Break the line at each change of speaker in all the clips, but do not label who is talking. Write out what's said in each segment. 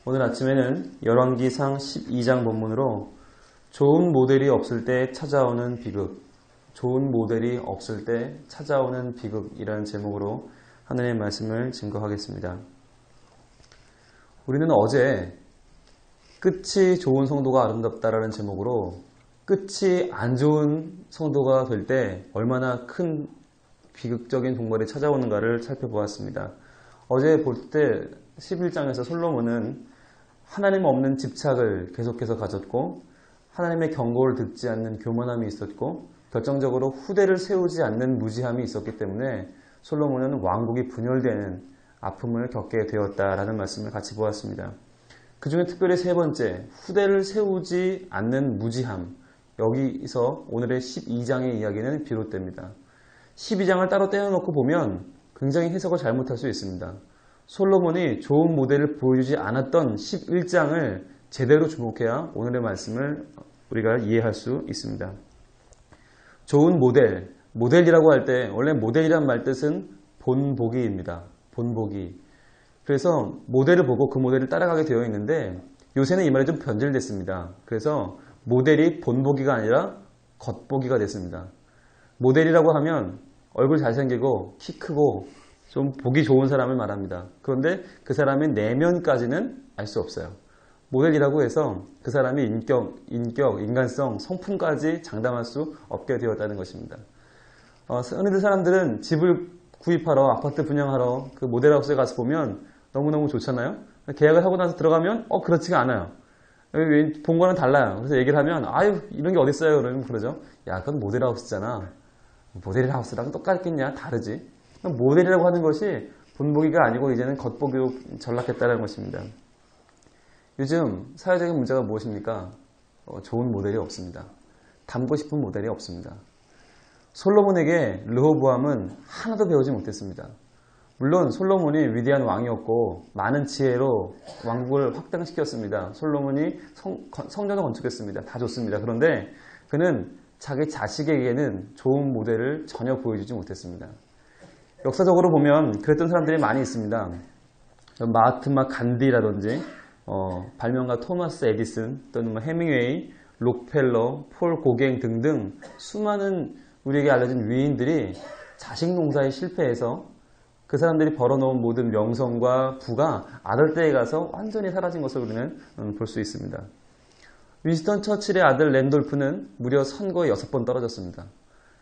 오늘 아침에는 열왕기상 12장 본문으로 좋은 모델이 없을 때 찾아오는 비극, 좋은 모델이 없을 때 찾아오는 비극이라는 제목으로 하나님의 말씀을 증거하겠습니다. 우리는 어제 끝이 좋은 성도가 아름답다라는 제목으로 끝이 안 좋은 성도가 될 때 얼마나 큰 비극적인 종말이 찾아오는가를 살펴보았습니다. 어제 볼 때 11장에서 솔로몬은 하나님 없는 집착을 계속해서 가졌고 하나님의 경고를 듣지 않는 교만함이 있었고 결정적으로 후대를 세우지 않는 무지함이 있었기 때문에 솔로몬은 왕국이 분열되는 아픔을 겪게 되었다라는 말씀을 같이 보았습니다. 그 중에 특별히 세 번째, 후대를 세우지 않는 무지함. 여기서 오늘의 12장의 이야기는 비롯됩니다. 12장을 따로 떼어놓고 보면 굉장히 해석을 잘못할 수 있습니다. 솔로몬이 좋은 모델을 보여주지 않았던 11장을 제대로 주목해야 오늘의 말씀을 우리가 이해할 수 있습니다. 좋은 모델, 모델이라고 할 때 원래 모델이란 말 뜻은 본보기입니다. 본보기. 그래서 모델을 보고 그 모델을 따라가게 되어 있는데 요새는 이 말이 좀 변질됐습니다. 그래서 모델이 본보기가 아니라 겉보기가 됐습니다. 모델이라고 하면 얼굴 잘생기고 키 크고 좀 보기 좋은 사람을 말합니다. 그런데 그 사람의 내면까지는 알 수 없어요. 모델이라고 해서 그 사람의 인격, 인간성, 성품까지 장담할 수 없게 되었다는 것입니다. 어느 사람들은 집을 구입하러, 아파트 분양하러 그 모델하우스에 가서 보면 너무너무 좋잖아요. 계약을 하고 나서 들어가면 그렇지가 않아요. 본 거는 달라요. 그래서 얘기를 하면 아유 이런 게 어딨어요. 그러면 그러죠. 야 그건 모델하우스잖아. 모델하우스랑 똑같겠냐? 다르지. 모델이라고 하는 것이 본보기가 아니고 이제는 겉보기로 전락했다는 것입니다. 요즘 사회적인 문제가 무엇입니까? 좋은 모델이 없습니다. 닮고 싶은 모델이 없습니다. 솔로몬에게 르호보암은 하나도 배우지 못했습니다. 물론 솔로몬이 위대한 왕이었고 많은 지혜로 왕국을 확장시켰습니다. 솔로몬이 성전을 건축했습니다. 다 좋습니다. 그런데 그는 자기 자식에게는 좋은 모델을 전혀 보여주지 못했습니다. 역사적으로 보면 그랬던 사람들이 많이 있습니다. 마하트마 간디라든지 발명가 토마스 에디슨 또는 해밍웨이, 록펠러, 폴 고갱 등등 수많은 우리에게 알려진 위인들이 자식 농사에 실패해서 그 사람들이 벌어놓은 모든 명성과 부가 아들 때에 가서 완전히 사라진 것을 우리는 볼 수 있습니다. 윈스턴 처칠의 아들 랜돌프는 무려 선거에 6번 떨어졌습니다.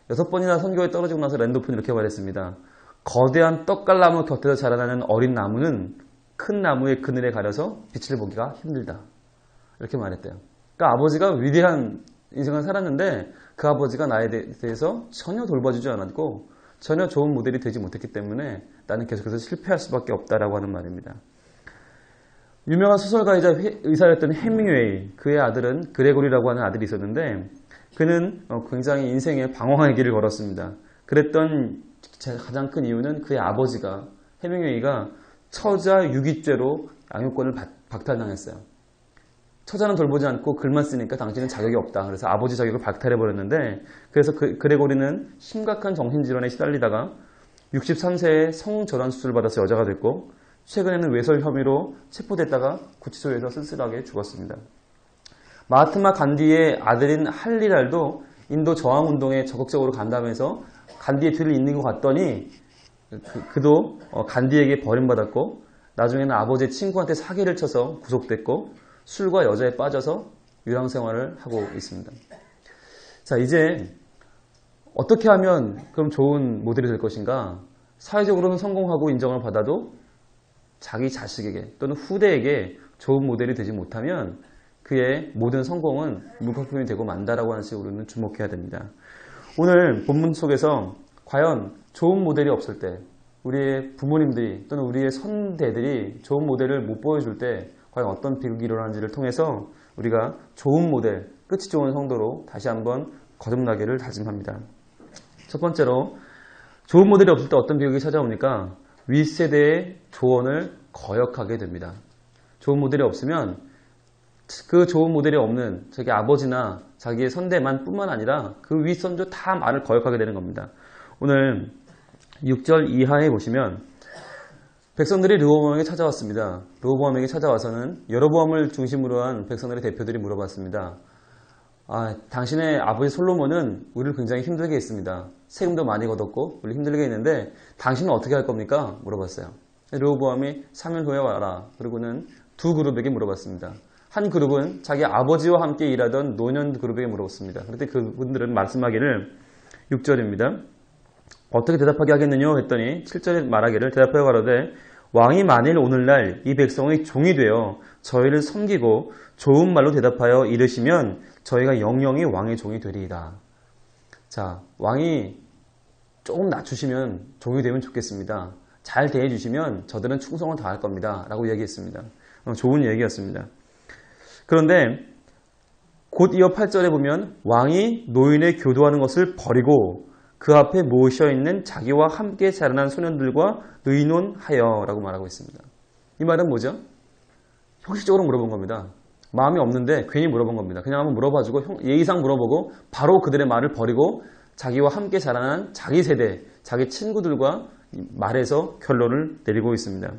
6번이나 선거에 떨어지고 나서 랜돌프는 이렇게 말했습니다. 거대한 떡갈나무 곁에서 자라나는 어린 나무는 큰 나무의 그늘에 가려서 빛을 보기가 힘들다. 이렇게 말했대요. 그러니까 아버지가 위대한 인생을 살았는데 그 아버지가 나에 대해서 전혀 돌봐주지 않았고 전혀 좋은 모델이 되지 못했기 때문에 나는 계속해서 실패할 수밖에 없다라고 하는 말입니다. 유명한 소설가이자 의사였던 해밍웨이, 그의 아들은 그레고리라고 하는 아들이 있었는데 그는 굉장히 인생의 방황의 길을 걸었습니다. 그랬던 가장 큰 이유는 그의 아버지가 해밍웨이가 처자 유기죄로 양육권을 박탈당했어요. 처자는 돌보지 않고 글만 쓰니까 당신은 자격이 없다. 그래서 아버지 자격을 박탈해버렸는데 그래서 그레고리는 심각한 정신질환에 시달리다가 63세에 성전환 수술을 받아서 여자가 됐고 최근에는 외설 혐의로 체포됐다가 구치소에서 쓸쓸하게 죽었습니다. 마하트마 간디의 아들인 할리랄도 인도 저항운동에 적극적으로 간담해서 간디의 뒤를 잇는 것 같더니 그도 간디에게 버림받았고 나중에는 아버지의 친구한테 사기를 쳐서 구속됐고 술과 여자에 빠져서 유랑생활을 하고 있습니다. 자, 이제 어떻게 하면 그럼 좋은 모델이 될 것인가? 사회적으로는 성공하고 인정을 받아도 자기 자식에게 또는 후대에게 좋은 모델이 되지 못하면 그의 모든 성공은 물거품이 되고 만다라고 하는 식으로 우리는 주목해야 됩니다. 오늘 본문 속에서 과연 좋은 모델이 없을 때 우리의 부모님들이 또는 우리의 선대들이 좋은 모델을 못 보여줄 때 과연 어떤 비극이 일어나는지를 통해서 우리가 좋은 모델, 끝이 좋은 성도로 다시 한번 거듭나기를 다짐합니다. 첫 번째로 좋은 모델이 없을 때 어떤 비극이 찾아옵니까? 윗세대의 조언을 거역하게 됩니다. 좋은 모델이 없으면 그 좋은 모델이 없는 자기 아버지나 자기의 선대만 뿐만 아니라 그 윗선조 다 말을 거역하게 되는 겁니다. 오늘 6절 이하에 보시면 백성들이 르호보암에게 찾아왔습니다. 르호보암에게 찾아와서는 여로보암을 중심으로 한 백성들의 대표들이 물어봤습니다. 당신의 아버지 솔로몬은 우리를 굉장히 힘들게 했습니다. 세금도 많이 걷었고 우리 힘들게 했는데 당신은 어떻게 할 겁니까? 물어봤어요. 르호보암이 3일 후에 와라. 그리고는 두 그룹에게 물어봤습니다. 한 그룹은 자기 아버지와 함께 일하던 노년 그룹에게 물어봤습니다. 그런데 그분들은 말씀하기를 6절입니다. 어떻게 대답하게 하겠느냐 했더니 7절에 말하기를 대답하여 가로되 왕이 만일 오늘날 이 백성의 종이 되어 저희를 섬기고 좋은 말로 대답하여 이르시면 저희가 영영이 왕의 종이 되리이다. 자, 왕이 조금 낮추시면 종이 되면 좋겠습니다. 잘 대해주시면 저들은 충성을 다할 겁니다. 라고 얘기했습니다. 좋은 얘기였습니다. 그런데 곧 이어 8절에 보면 왕이 노인의 교도하는 것을 버리고 그 앞에 모셔있는 자기와 함께 자라난 소년들과 의논하여 라고 말하고 있습니다. 이 말은 뭐죠? 형식적으로 물어본 겁니다. 마음이 없는데 괜히 물어본 겁니다. 그냥 한번 물어봐주고 예의상 물어보고 바로 그들의 말을 버리고 자기와 함께 자라난 자기 세대, 자기 친구들과 말해서 결론을 내리고 있습니다.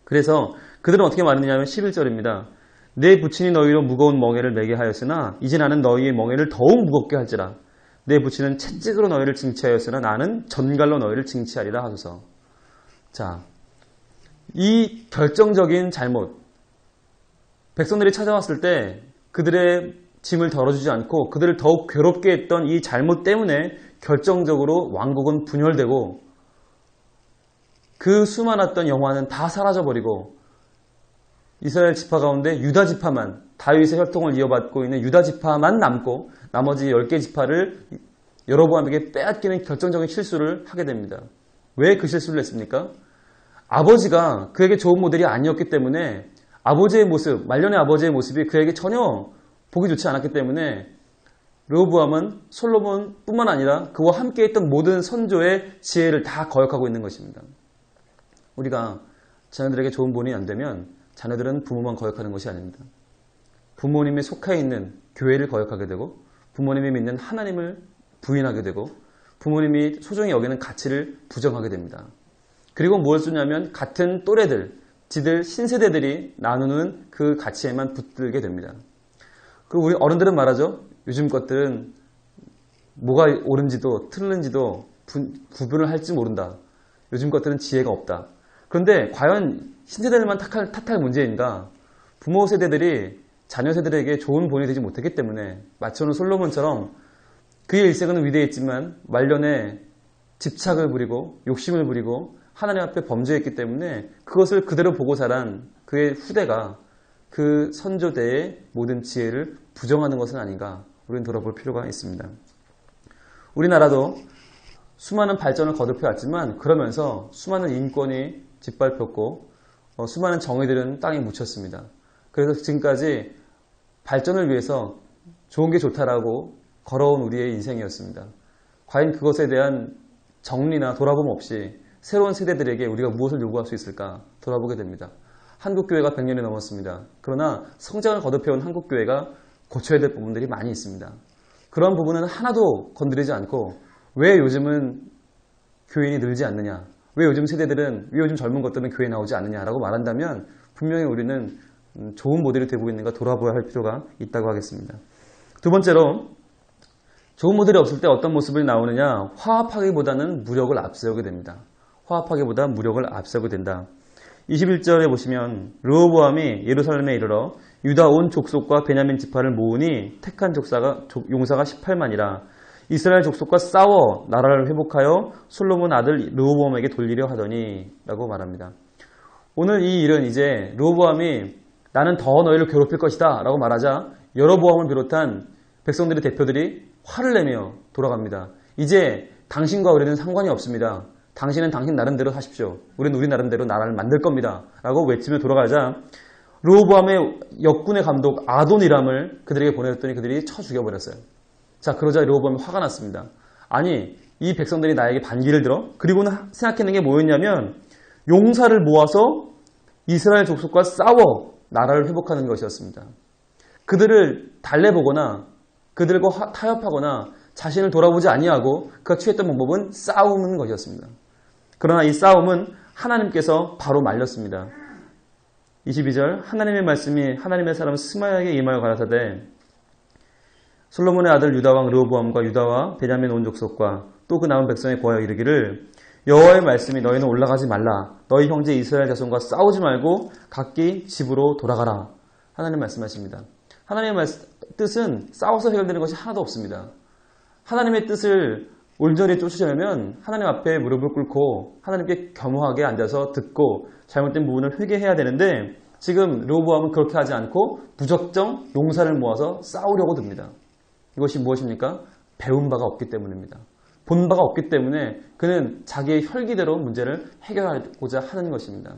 그래서 그들은 어떻게 말했느냐면 11절입니다. 내 부친이 너희로 무거운 멍에를 매게 하였으나 이제 나는 너희의 멍에를 더욱 무겁게 할지라. 내 부친은 채찍으로 너희를 징치하였으나 나는 전갈로 너희를 징치하리라 하소서. 자, 이 결정적인 잘못, 백성들이 찾아왔을 때 그들의 짐을 덜어주지 않고 그들을 더욱 괴롭게 했던 이 잘못 때문에 결정적으로 왕국은 분열되고 그 수많았던 영화는 다 사라져버리고 이스라엘 지파 가운데 유다 지파만, 다윗의 혈통을 이어받고 있는 유다 지파만 남고 나머지 10개 지파를 여로보암에게 빼앗기는 결정적인 실수를 하게 됩니다. 왜 그 실수를 했습니까? 아버지가 그에게 좋은 모델이 아니었기 때문에 아버지의 모습, 말년의 아버지의 모습이 그에게 전혀 보기 좋지 않았기 때문에 르호보암은 솔로몬뿐만 아니라 그와 함께 있던 모든 선조의 지혜를 다 거역하고 있는 것입니다. 우리가 자녀들에게 좋은 본이 안 되면 자녀들은 부모만 거역하는 것이 아닙니다. 부모님에 속해 있는 교회를 거역하게 되고 부모님이 믿는 하나님을 부인하게 되고 부모님이 소중히 여기는 가치를 부정하게 됩니다. 그리고 무엇을 쓰냐면 같은 또래들, 지들 신세대들이 나누는 그 가치에만 붙들게 됩니다. 그리고 우리 어른들은 말하죠. 요즘 것들은 뭐가 옳은지도 틀린지도 구분을 할지 모른다. 요즘 것들은 지혜가 없다. 그런데 과연 신세대들만 탓할 문제인가? 부모 세대들이 자녀 세대들에게 좋은 본이 되지 못했기 때문에 마치 오늘 솔로몬처럼 그의 일생은 위대했지만 말년에 집착을 부리고 욕심을 부리고 하나님 앞에 범죄했기 때문에 그것을 그대로 보고 자란 그의 후대가 그 선조대의 모든 지혜를 부정하는 것은 아닌가 우리는 돌아볼 필요가 있습니다. 우리나라도 수많은 발전을 거듭해 왔지만 그러면서 수많은 인권이 짓밟혔고 수많은 정의들은 땅에 묻혔습니다. 그래서 지금까지 발전을 위해서 좋은 게 좋다라고 걸어온 우리의 인생이었습니다. 과연 그것에 대한 정리나 돌아봄 없이 새로운 세대들에게 우리가 무엇을 요구할 수 있을까 돌아보게 됩니다. 한국교회가 100년이 넘었습니다. 그러나 성장을 거듭해온 한국교회가 고쳐야 될 부분들이 많이 있습니다. 그런 부분은 하나도 건드리지 않고 왜 요즘은 교인이 늘지 않느냐, 왜 요즘 세대들은, 왜 요즘 젊은 것들은 교회에 나오지 않느냐라고 말한다면 분명히 우리는 좋은 모델이 되고 있는가 돌아봐야 할 필요가 있다고 하겠습니다. 두 번째로 좋은 모델이 없을 때 어떤 모습이 나오느냐, 화합하기보다는 무력을 앞세우게 됩니다. 화합하기보다 무력을 앞세우게 된다. 21절에 보시면 르호보암이 예루살렘에 이르러 유다 온 족속과 베냐민 지파를 모으니 택한 용사가 18만이라 이스라엘 족속과 싸워 나라를 회복하여 솔로몬 아들 르호보암에게 돌리려 하더니 라고 말합니다. 오늘 이 일은 이제 르호보암이 나는 더 너희를 괴롭힐 것이다 라고 말하자 여로보암을 비롯한 백성들의 대표들이 화를 내며 돌아갑니다. 이제 당신과 우리는 상관이 없습니다. 당신은 당신 나름대로 하십시오. 우리는 우리 나름대로 나라를 만들 겁니다. 라고 외치며 돌아가자 르호보암의 역군의 감독 아도니람을 그들에게 보내줬더니 그들이 쳐 죽여버렸어요. 자, 그러자 르호보암이 화가 났습니다. 아니, 이 백성들이 나에게 반기를 들어? 그리고는 생각해낸 게 뭐였냐면 용사를 모아서 이스라엘 족속과 싸워 나라를 회복하는 것이었습니다. 그들을 달래보거나 그들과 타협하거나 자신을 돌아보지 아니하고 그가 취했던 방법은 싸우는 것이었습니다. 그러나 이 싸움은 하나님께서 바로 말렸습니다. 22절 하나님의 말씀이 하나님의 사람 스마야에게 임하여 가라사대 솔로몬의 아들 유다왕 르호보암과 유다와 베냐민 온 족속과 또 그 남은 백성에 고하여 이르기를 여호와의 말씀이 너희는 올라가지 말라. 너희 형제 이스라엘 자손과 싸우지 말고 각기 집으로 돌아가라. 하나님 말씀하십니다. 하나님의 뜻은 싸워서 해결되는 것이 하나도 없습니다. 하나님의 뜻을 온전히 쫓으려면 하나님 앞에 무릎을 꿇고 하나님께 겸허하게 앉아서 듣고 잘못된 부분을 회개해야 되는데 지금 르호보암은 그렇게 하지 않고 무작정 용사를 모아서 싸우려고 듭니다. 이것이 무엇입니까? 배운 바가 없기 때문입니다. 본 바가 없기 때문에 그는 자기의 혈기대로 문제를 해결하고자 하는 것입니다.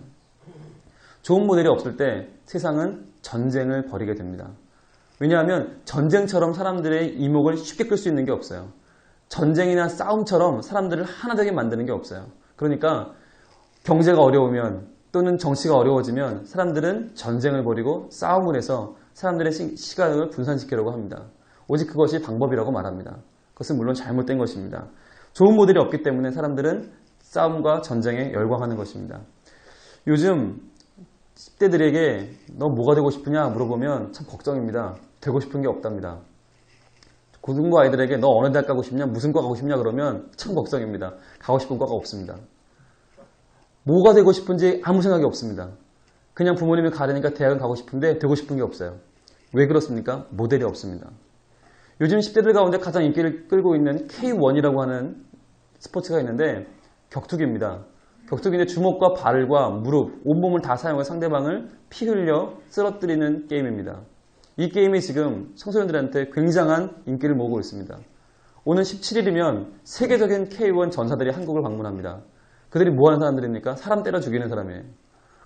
좋은 모델이 없을 때 세상은 전쟁을 벌이게 됩니다. 왜냐하면 전쟁처럼 사람들의 이목을 쉽게 끌 수 있는 게 없어요. 전쟁이나 싸움처럼 사람들을 하나 되게 만드는 게 없어요. 그러니까 경제가 어려우면 또는 정치가 어려워지면 사람들은 전쟁을 벌이고 싸움을 해서 사람들의 시간을 분산시키려고 합니다. 오직 그것이 방법이라고 말합니다. 그것은 물론 잘못된 것입니다. 좋은 모델이 없기 때문에 사람들은 싸움과 전쟁에 열광하는 것입니다. 요즘 10대들에게 너 뭐가 되고 싶으냐 물어보면 참 걱정입니다. 되고 싶은 게 없답니다. 고등부 아이들에게 너 어느 대학 가고 싶냐 무슨 과 가고 싶냐 그러면 참 걱정입니다. 가고 싶은 과가 없습니다. 뭐가 되고 싶은지 아무 생각이 없습니다. 그냥 부모님이 가르니까 대학은 가고 싶은데 되고 싶은 게 없어요. 왜 그렇습니까? 모델이 없습니다. 요즘 10대들 가운데 가장 인기를 끌고 있는 K1이라고 하는 스포츠가 있는데 격투기입니다. 격투기인데 주먹과 발과 무릎, 온몸을 다 사용해 상대방을 피 흘려 쓰러뜨리는 게임입니다. 이 게임이 지금 청소년들한테 굉장한 인기를 모으고 있습니다. 오늘 17일이면 세계적인 K1 전사들이 한국을 방문합니다. 그들이 뭐 하는 사람들입니까? 사람 때려 죽이는 사람이에요.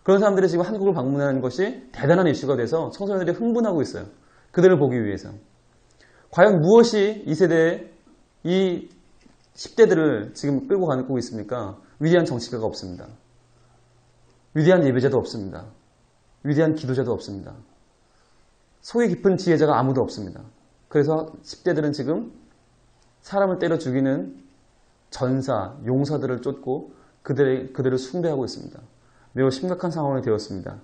그런 사람들이 지금 한국을 방문하는 것이 대단한 이슈가 돼서 청소년들이 흥분하고 있어요. 그들을 보기 위해서. 과연 무엇이 이 세대의 이 10대들을 지금 끌고 가고 있습니까? 위대한 정치가가 없습니다. 위대한 예배자도 없습니다. 위대한 기도자도 없습니다. 속이 깊은 지혜자가 아무도 없습니다. 그래서 10대들은 지금 사람을 때려 죽이는 전사, 용사들을 쫓고 그들을 숭배하고 있습니다. 매우 심각한 상황이 되었습니다.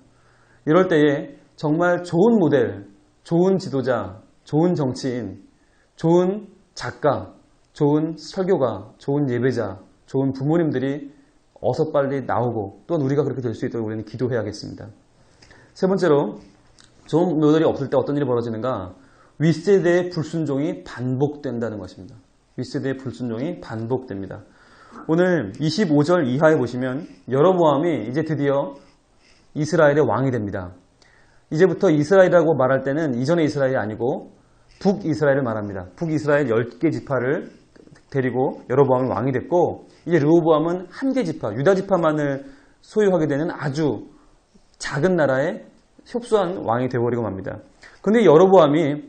이럴 때에 정말 좋은 모델, 좋은 지도자, 좋은 정치인, 좋은 작가, 좋은 설교가, 좋은 예배자, 좋은 부모님들이 어서 빨리 나오고 또한 우리가 그렇게 될 수 있도록 우리는 기도해야겠습니다. 세 번째로 좋은 모델이 없을 때 어떤 일이 벌어지는가? 윗세대의 불순종이 반복된다는 것입니다. 윗세대의 불순종이 반복됩니다. 오늘 25절 이하에 보시면 여로보암이 이제 드디어 이스라엘의 왕이 됩니다. 이제부터 이스라엘이라고 말할 때는 이전의 이스라엘이 아니고 북이스라엘을 말합니다. 북이스라엘 10개 지파를 데리고 여로보암이 왕이 됐고 이제 르호보암은 한 개 지파, 유다 지파만을 소유하게 되는 아주 작은 나라의 협소한 왕이 되어버리고 맙니다. 그런데 여로보암이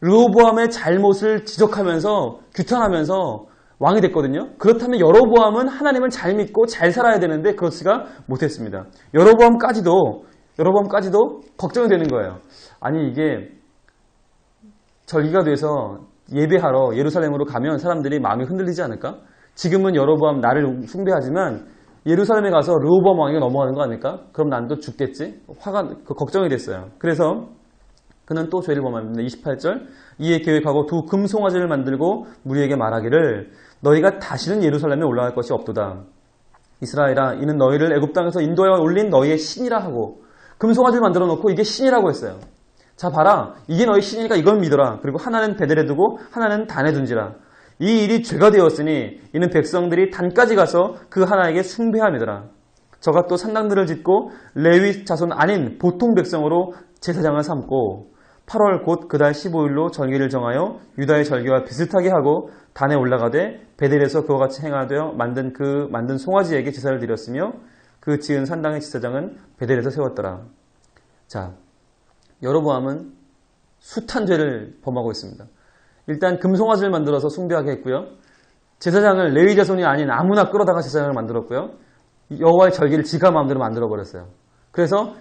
르호보암의 잘못을 지적하면서 규탄하면서 왕이 됐거든요. 그렇다면 여로보암은 하나님을 잘 믿고 잘 살아야 되는데 그렇지가 못했습니다. 여로보암까지도 걱정이 되는 거예요. 아니 이게 절기가 돼서 예배하러 예루살렘으로 가면 사람들이 마음이 흔들리지 않을까? 지금은 여로보암 나를 숭배하지만 예루살렘에 가서 르호보암 왕이 넘어가는 거 아닐까? 그럼 난 또 죽겠지? 걱정이 됐어요. 그래서 그는 또 죄를 범합니다. 28절 이에 계획하고 두 금송아지를 만들고 무리에게 말하기를 너희가 다시는 예루살렘에 올라갈 것이 없도다. 이스라엘아 이는 너희를 애굽 땅에서 인도하여 올린 너희의 신이라 하고 금송아지를 만들어 놓고 이게 신이라고 했어요. 자 봐라 이게 너희 신이니까 이걸 믿어라. 그리고 하나는 베델에 두고 하나는 단에 둔지라. 이 일이 죄가 되었으니 이는 백성들이 단까지 가서 그 하나에게 숭배함이더라. 저가 또 산당들을 짓고 레위 자손 아닌 보통 백성으로 제사장을 삼고 8월 곧 그달 15일로 절기를 정하여 유다의 절기와 비슷하게 하고 단에 올라가되 베델에서 그와 같이 행하되어 만든 송아지에게 제사를 드렸으며 그 지은 산당의 제사장은 베델에서 세웠더라. 자, 여로보암은 숱한 죄를 범하고 있습니다. 일단 금송아지를 만들어서 숭배하게 했고요. 제사장을 레위 자손이 아닌 아무나 끌어다가 제사장을 만들었고요. 여호와의 절기를 지가 마음대로 만들어버렸어요. 그래서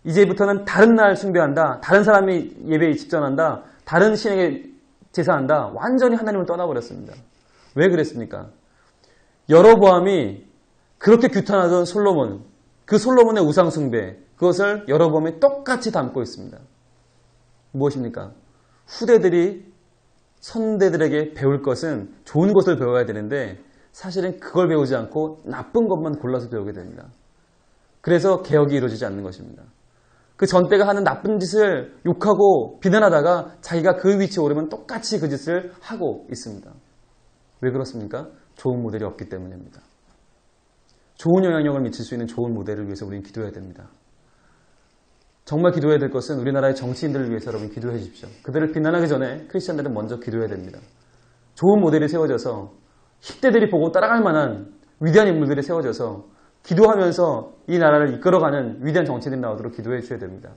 이제부터는 다른 날 숭배한다. 다른 사람이 예배에 집전한다. 다른 신에게 제사한다. 완전히 하나님을 떠나버렸습니다. 왜 그랬습니까? 여로보암이 그렇게 규탄하던 솔로몬, 그 솔로몬의 우상숭배, 그것을 여로보암이 똑같이 담고 있습니다. 무엇입니까? 후대들이 선대들에게 배울 것은 좋은 것을 배워야 되는데 사실은 그걸 배우지 않고 나쁜 것만 골라서 배우게 됩니다. 그래서 개혁이 이루어지지 않는 것입니다. 그 전대가 하는 나쁜 짓을 욕하고 비난하다가 자기가 그 위치에 오르면 똑같이 그 짓을 하고 있습니다. 왜 그렇습니까? 좋은 모델이 없기 때문입니다. 좋은 영향력을 미칠 수 있는 좋은 모델을 위해서 우리는 기도해야 됩니다. 정말 기도해야 될 것은 우리나라의 정치인들을 위해서 여러분 기도해 주십시오. 그들을 비난하기 전에 크리스천들은 먼저 기도해야 됩니다. 좋은 모델이 세워져서 10대들이 보고 따라갈 만한 위대한 인물들이 세워져서 기도하면서 이 나라를 이끌어가는 위대한 정치인들이 나오도록 기도해 주셔야 됩니다.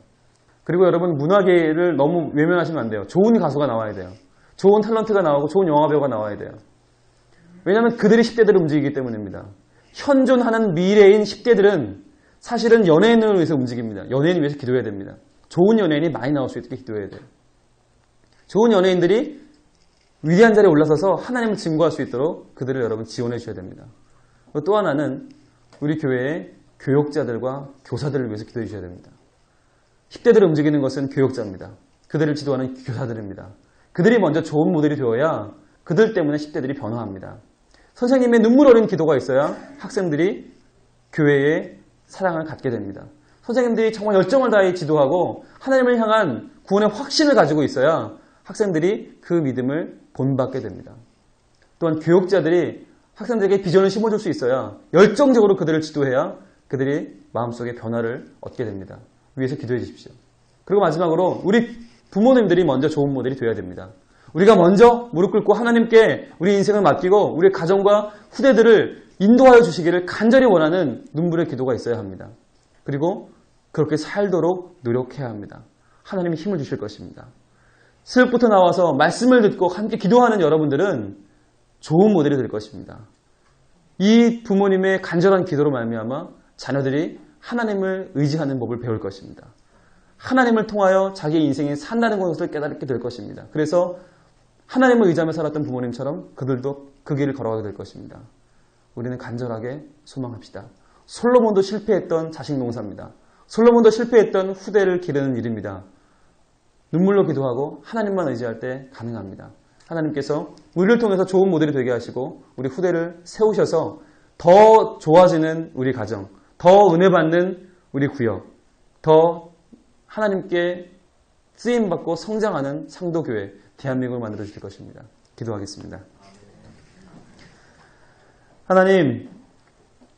그리고 여러분 문화계를 너무 외면하시면 안 돼요. 좋은 가수가 나와야 돼요. 좋은 탤런트가 나오고 좋은 영화배우가 나와야 돼요. 왜냐하면 그들이 10대들을 움직이기 때문입니다. 현존하는 미래인 10대들은 사실은 연예인을 위해서 움직입니다. 연예인을 위해서 기도해야 됩니다. 좋은 연예인이 많이 나올 수 있게 기도해야 돼요. 좋은 연예인들이 위대한 자리에 올라서서 하나님을 증거할 수 있도록 그들을 여러분 지원해 주셔야 됩니다. 또 하나는 우리 교회의 교역자들과 교사들을 위해서 기도해 주셔야 됩니다. 10대들을 움직이는 것은 교역자입니다. 그들을 지도하는 교사들입니다. 그들이 먼저 좋은 모델이 되어야 그들 때문에 10대들이 변화합니다. 선생님의 눈물 어린 기도가 있어야 학생들이 교회의 사랑을 갖게 됩니다. 선생님들이 정말 열정을 다해 지도하고 하나님을 향한 구원의 확신을 가지고 있어야 학생들이 그 믿음을 본받게 됩니다. 또한 교역자들이 학생들에게 비전을 심어줄 수 있어야 열정적으로 그들을 지도해야 그들이 마음속에 변화를 얻게 됩니다. 위해서 기도해 주십시오. 그리고 마지막으로 우리 부모님들이 먼저 좋은 모델이 되어야 됩니다. 우리가 먼저 무릎 꿇고 하나님께 우리 인생을 맡기고 우리 가정과 후대들을 인도하여 주시기를 간절히 원하는 눈물의 기도가 있어야 합니다. 그리고 그렇게 살도록 노력해야 합니다. 하나님이 힘을 주실 것입니다. 새벽부터 나와서 말씀을 듣고 함께 기도하는 여러분들은 좋은 모델이 될 것입니다. 이 부모님의 간절한 기도로 말미암아 자녀들이 하나님을 의지하는 법을 배울 것입니다. 하나님을 통하여 자기의 인생이 산다는 것을 깨닫게 될 것입니다. 그래서 하나님을 의지하며 살았던 부모님처럼 그들도 그 길을 걸어가게 될 것입니다. 우리는 간절하게 소망합시다. 솔로몬도 실패했던 자식 농사입니다. 솔로몬도 실패했던 후대를 기르는 일입니다. 눈물로 기도하고 하나님만 의지할 때 가능합니다. 하나님께서 우리를 통해서 좋은 모델이 되게 하시고 우리 후대를 세우셔서 더 좋아지는 우리 가정, 더 은혜 받는 우리 구역, 더 하나님께 쓰임받고 성장하는 상도교회, 대한민국을 만들어 주실 것입니다. 기도하겠습니다. 하나님,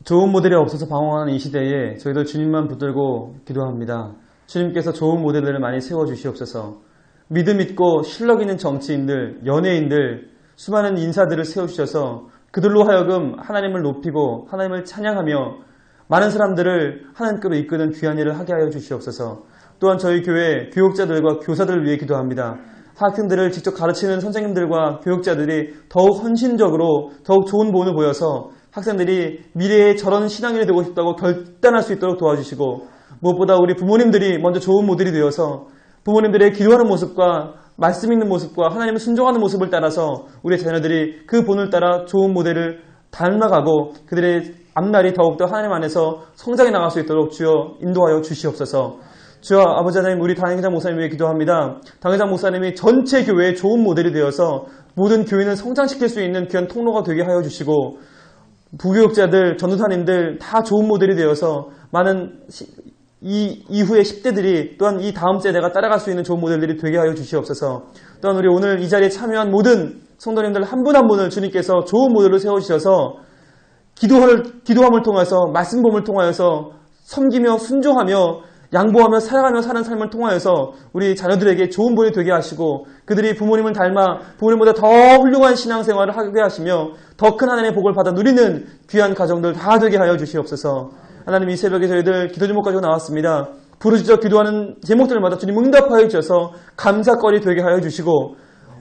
좋은 모델이 없어서 방황하는 이 시대에 저희들 주님만 붙들고 기도합니다. 주님께서 좋은 모델들을 많이 세워주시옵소서. 믿음 있고 실력 있는 정치인들, 연예인들, 수많은 인사들을 세우셔서 그들로 하여금 하나님을 높이고 하나님을 찬양하며 많은 사람들을 하나님께로 이끄는 귀한 일을 하게 하여 주시옵소서. 또한 저희 교회 교육자들과 교사들을 위해 기도합니다. 학생들을 직접 가르치는 선생님들과 교육자들이 더욱 헌신적으로 더욱 좋은 본을 보여서 학생들이 미래에 저런 신앙인이 되고 싶다고 결단할 수 있도록 도와주시고 무엇보다 우리 부모님들이 먼저 좋은 모델이 되어서 부모님들의 기도하는 모습과 말씀 있는 모습과 하나님을 순종하는 모습을 따라서 우리 자녀들이 그 본을 따라 좋은 모델을 닮아가고 그들의 앞날이 더욱더 하나님 안에서 성장해 나갈 수 있도록 주여 인도하여 주시옵소서. 주여 아버지 하나님, 우리 당회장 목사님 위해 기도합니다. 당회장 목사님이 전체 교회의 좋은 모델이 되어서 모든 교인을 성장시킬 수 있는 귀한 통로가 되게 하여 주시고 부교육자들, 전도사님들 다 좋은 모델이 되어서 많은 이 이후의 10대들이 또한 이 다음 세대가 따라갈 수 있는 좋은 모델들이 되게 하여 주시옵소서. 또한 우리 오늘 이 자리에 참여한 모든 성도님들 한 분 한 분을 주님께서 좋은 모델로 세워주셔서 기도함을 통해서 말씀봄을 통하여서 섬기며 순종하며 양보하며 살아가며 사는 삶을 통하여서 우리 자녀들에게 좋은 본이 되게 하시고 그들이 부모님을 닮아 부모님보다 더 훌륭한 신앙생활을 하게 하시며 더 큰 하나님의 복을 받아 누리는 귀한 가정들 다 되게 하여 주시옵소서. 하나님, 이 새벽에 저희들 기도 제목 가지고 나왔습니다. 부르짖어 기도하는 제목들마다 주님 응답하여 주셔서 감사거리 되게 하여 주시고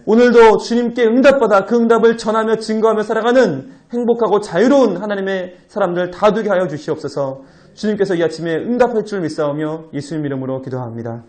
오늘도 주님께 응답받아 그 응답을 전하며 증거하며 살아가는 행복하고 자유로운 하나님의 사람들 다 되게 하여 주시옵소서. 주님께서 이 아침에 응답할 줄 믿사오며 예수님 이름으로 기도합니다.